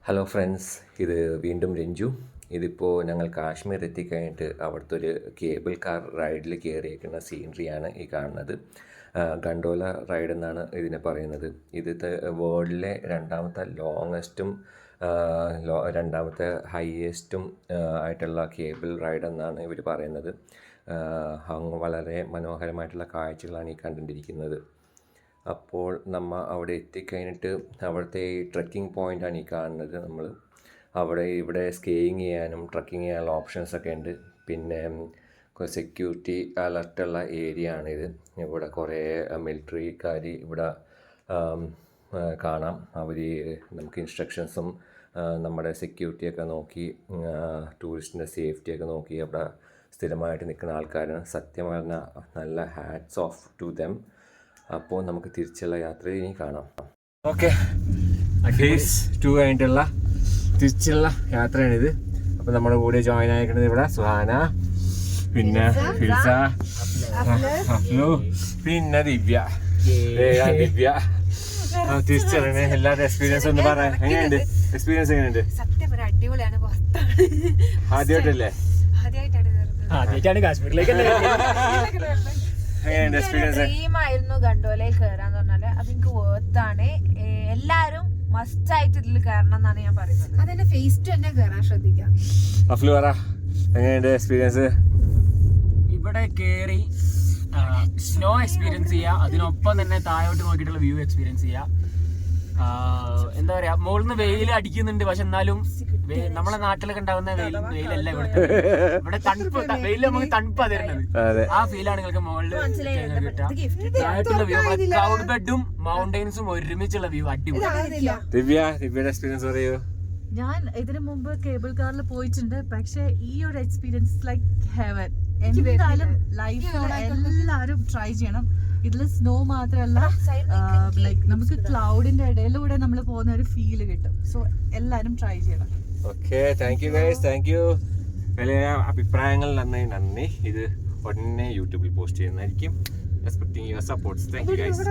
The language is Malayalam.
ഹലോ ഫ്രണ്ട്സ്, ഇത് വീണ്ടും രഞ്ജു. ഇതിപ്പോൾ ഞങ്ങൾ കാശ്മീർ എത്തിക്കഴിഞ്ഞിട്ട് അവിടുത്തെ ഒരു കേബിൾ കാർ റൈഡിൽ കയറിയേക്കുന്ന സീനറിയാണ് ഈ കാണുന്നത്. ഗണ്ടോല റൈഡ് എന്നാണ് ഇതിനെ പറയുന്നത്. ഇത് വേൾഡിലെ രണ്ടാമത്തെ ലോങ്ങസ്റ്റും രണ്ടാമത്തെ ഹൈയസ്റ്റും ആയിട്ടുള്ള കേബിൾ റൈഡ് എന്നാണ് ഇവർ പറയുന്നത്. വളരെ മനോഹരമായിട്ടുള്ള കാഴ്ചകളാണ് ഈ കണ്ടുകൊണ്ടിരിക്കുന്നത്. അപ്പോൾ നമ്മൾ അവിടെ എത്തിക്കഴിഞ്ഞിട്ട് അവിടുത്തെ ഈ ട്രക്കിംഗ് പോയിൻ്റാണ് ഈ കാണുന്നത്. നമ്മൾ ഇവിടെ സ്കീയിങ് ചെയ്യാനും ട്രക്കിംഗ് ചെയ്യാനുള്ള ഓപ്ഷൻസൊക്കെ ഉണ്ട്. പിന്നെ സെക്യൂരിറ്റി അലർട്ടുള്ള ഏരിയ ആണിത്. ഇവിടെ കുറേ മിലിറ്ററിക്കാർ ഇവിടെ കാണാം. അവർ നമുക്ക് ഇൻസ്ട്രക്ഷൻസും നമ്മുടെ സെക്യൂരിറ്റിയൊക്കെ നോക്കി, ടൂറിസ്റ്റിൻ്റെ സേഫ്റ്റിയൊക്കെ നോക്കി അവിടെ സ്ഥിരമായിട്ട് നിൽക്കുന്ന ആൾക്കാരാണ്. സത്യം പറഞ്ഞാൽ നല്ല ഹാറ്റ്സ് ഓഫ് ടു ദം. അപ്പോൾ നമുക്ക് തിരിച്ചുള്ള യാത്ര ഇനി കാണാം. ഓക്കെ, ഫേസ് 2 കഴിഞ്ഞിട്ടുള്ള തിരിച്ചുള്ള യാത്രയാണിത്. അപ്പോൾ നമ്മുടെ കൂടെ ജോയിൻ ആയിരിക്കുന്നത് ഇവിടെ സുഹാന, പിന്നെ ഫിൽസ, അഫ്ലു, പിന്നെ ദിവ്യ. തിരിച്ചറിയണേ. എല്ലാവരുടെ എക്സ്പീരിയൻസ് ഒന്ന് പറയാം. എങ്ങനെയുണ്ട് എക്സ്പീരിയൻസ്? എങ്ങനെയുണ്ട്? ആദ്യമായിട്ടല്ലേ? ആദ്യമായിട്ടാണ് കാശ്മീരിലേക്ക് ഡ്രീമായിരുന്നു ഗണ്ടോലയിൽ കയറാന്ന് പറഞ്ഞാല്. അതെനിക്ക് വേർത്താണ്. എല്ലാരും മസ്റ്റ് ആയിട്ട് ഇതിൽ കയറണം എന്നാണ് ഞാൻ പറയുന്നത്. അതെന്നെ ഫേസ് 2 തന്നെ കയറാൻ ശ്രദ്ധിക്കാം. എങ്ങനെയുണ്ട് എക്സ്പീരിയൻസ്? ഇവിടെ കയറി സ്നോ എക്സ്പീരിയൻസ് ചെയ്യാം, അതിനൊപ്പം തന്നെ താഴോട്ട് നോക്കിയിട്ടുള്ള വ്യൂ എക്സ്പീരിയൻസ് ചെയ്യാം. എന്താ പറയാ, മുകളിൽ നിന്ന് വെയിൽ അടിക്കുന്നുണ്ട്, പക്ഷെ എന്നാലും നമ്മളെ നാട്ടിലൊക്കെ ഉണ്ടാകുന്ന വെയിലല്ല ഇവിടെ തണുപ്പ്. വെയിൽ നമുക്ക് തണുപ്പാ തരുന്നത്. ആ ഫീലാണ് നിങ്ങൾക്ക് മുകളിൽ കിട്ടുക. വ്യൂ, ക്ലൗഡ് ബെഡും മൗണ്ടൈൻസും ഒരുമിച്ചുള്ള വ്യൂ അടിപൊളി. ദിവ്യയുടെ എക്സ്പീരിയൻസ് പറയൂ. ഞാൻ ഇതിനു മുമ്പ് കേബിൾ കാറിൽ പോയിട്ടുണ്ട്, പക്ഷെ ഈ ഒരു എക്സ്പീരിയൻസ് ലൈക്ക് ഹെവൻ. എന്തായാലും ലൈഫിൽ എല്ലാരും ട്രൈ ചെയ്യണം. ഇതിൽ സ്നോ മാത്രമല്ല, ലൈക്ക് നമുക്ക് ക്ലൗഡിന്റെ ഇടയിലൂടെ നമ്മൾ പോകുന്ന ഒരു ഫീല് കിട്ടും. സോ എല്ലാരും ട്രൈ ചെയ്യണം. Okay, thank you guys, thank you. വലിയ അഭിപ്രായങ്ങൾ നന്ദി. ഇത് ഉടനെ യൂട്യൂബിൽ പോസ്റ്റ് ചെയ്യുന്നതായിരിക്കും. Expecting your supports. Thank you guys.